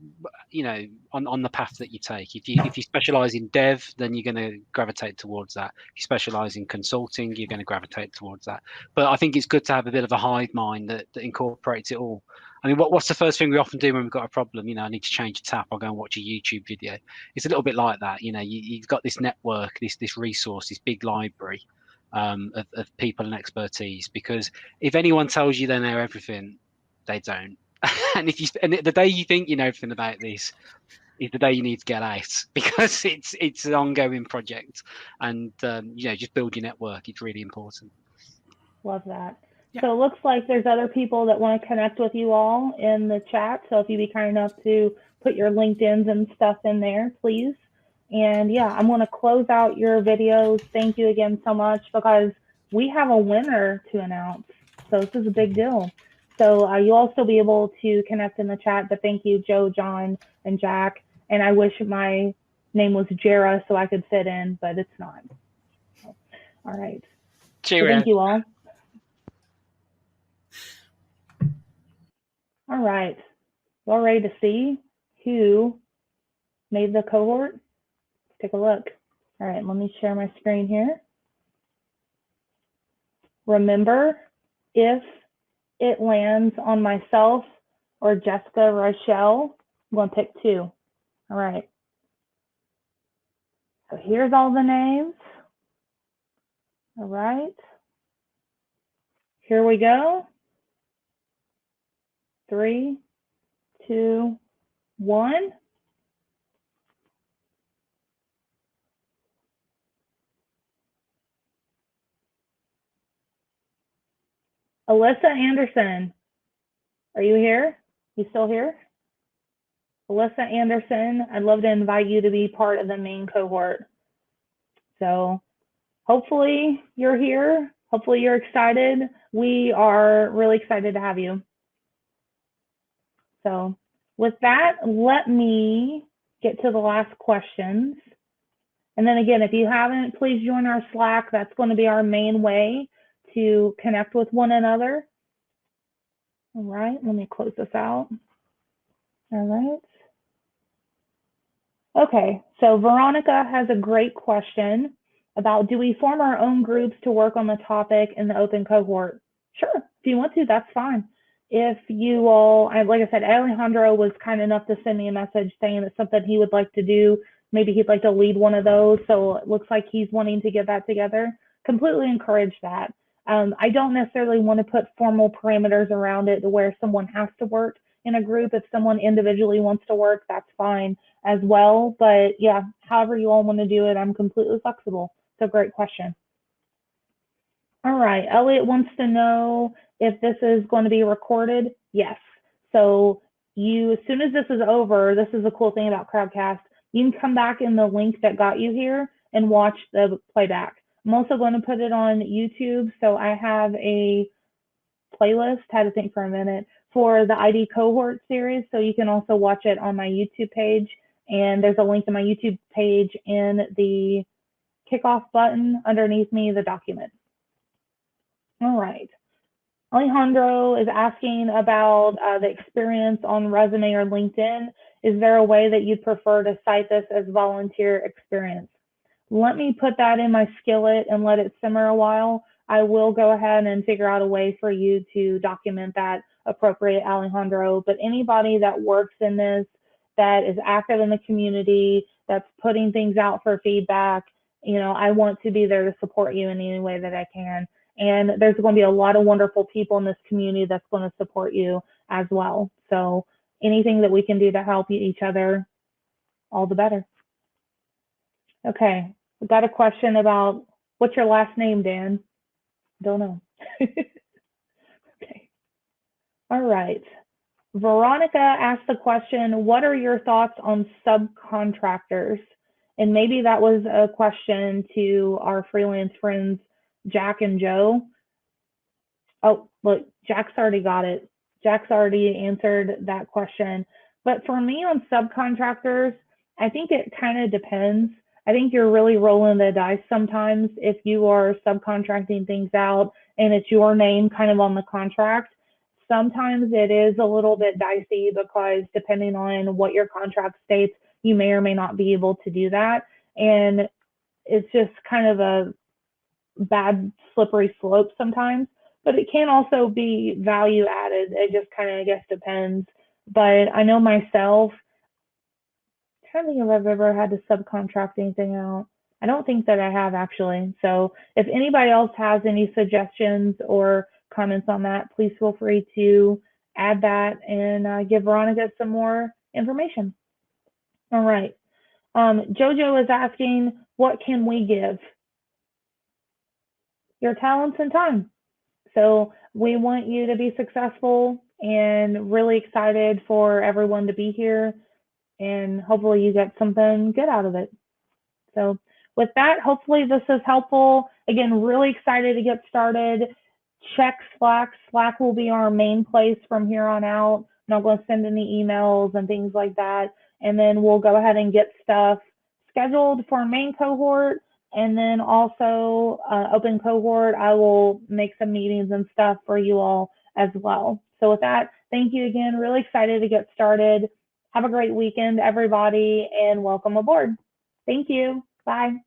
on the path that you take. If you specialize in dev, then you're going to gravitate towards that. If you specialize in consulting, you're going to gravitate towards that. But I think it's good to have a bit of a hive mind that incorporates it all. I mean, what's the first thing we often do when we've got a problem? I need to change a tap. I'll go and watch a YouTube video. It's a little bit like that. You've got this network, this resource, this big library of people and expertise. Because if anyone tells you they know everything, they don't. And the day you think you know everything about this is the day you need to get out, because it's an ongoing project, and just build your network. It's really important. Love that. Yeah. So it looks like there's other people that want to connect with you all in the chat. So if you'd be kind enough to put your LinkedIns and stuff in there, please. And yeah, I'm going to close out your videos. Thank you again so much, because we have a winner to announce. So this is a big deal. So you'll also be able to connect in the chat, but thank you, Joe, John, and Jack. And I wish my name was Jera so I could fit in, but it's not. So, all right. So thank you all. All right. Y'all ready to see who made the cohort? Let's take a look. All right, let me share my screen here. Remember, if it lands on myself or Jessica Rochelle, I'm going to pick 2. All right. So here's all the names. All right. Here we go. 3, 2, 1. Alyssa Anderson, are you here? You still here? Alyssa Anderson, I'd love to invite you to be part of the main cohort. So hopefully you're here. Hopefully you're excited. We are really excited to have you. So with that, let me get to the last questions. And then again, if you haven't, please join our Slack. That's going to be our main way to connect with one another. All right, let me close this out. All right. Okay, so Veronica has a great question about, do we form our own groups to work on the topic in the open cohort? Sure, if you want to, that's fine. If you all, like I said, Alejandro was kind enough to send me a message saying it's something he would like to do. Maybe he'd like to lead one of those. So it looks like he's wanting to get that together. Completely encourage that. I don't necessarily want to put formal parameters around it to where someone has to work in a group. If someone individually wants to work, that's fine as well. But yeah, however you all want to do it, I'm completely flexible. It's a great question. All right, Elliot wants to know if this is going to be recorded. Yes. So as soon as this is over, this is the cool thing about Crowdcast. You can come back in the link that got you here and watch the playback. I'm also going to put it on YouTube. So I have a playlist, had to think for a minute, for the ID Cohort series. So you can also watch it on my YouTube page. And there's a link to my YouTube page in the Kickoff button underneath me, the document. All right. Alejandro is asking about the experience on resume or LinkedIn. Is there a way that you'd prefer to cite this as volunteer experience? Let me put that in my skillet and let it simmer a while. I will go ahead and figure out a way for you to document that appropriate, Alejandro. But anybody that works in this, that is active in the community, that's putting things out for feedback, I want to be there to support you in any way that I can. And there's going to be a lot of wonderful people in this community that's going to support you as well. So anything that we can do to help each other, all the better. Okay, we got a question about, what's your last name, Dan? Don't know. Okay. All right. Veronica asked the question, what are your thoughts on subcontractors? And maybe that was a question to our freelance friends, Jack and Joe. Oh, look, Jack's already got it. Jack's already answered that question. But for me on subcontractors, I think it kind of depends. I think you're really rolling the dice sometimes if you are subcontracting things out and it's your name kind of on the contract. Sometimes it is a little bit dicey because depending on what your contract states, you may or may not be able to do that. And it's just kind of a bad slippery slope sometimes, but it can also be value added. It just kind of, I guess, depends. But I know myself, I'm trying to think if I've ever had to subcontract anything out. I don't think that I have actually. So if anybody else has any suggestions or comments on that, please feel free to add that and give Veronica some more information. All right. Jojo is asking, what can we give? Your talents and time. So we want you to be successful and really excited for everyone to be here, and hopefully you get something good out of it. So with that, hopefully this is helpful. Again, really excited to get started. Check Slack. Slack will be our main place from here on out. I'm not going to send any emails and things like that. And then we'll go ahead and get stuff scheduled for main cohort. And then also open cohort, I will make some meetings and stuff for you all as well. So with that, thank you again. Really excited to get started. Have a great weekend, everybody, and welcome aboard. Thank you. Bye.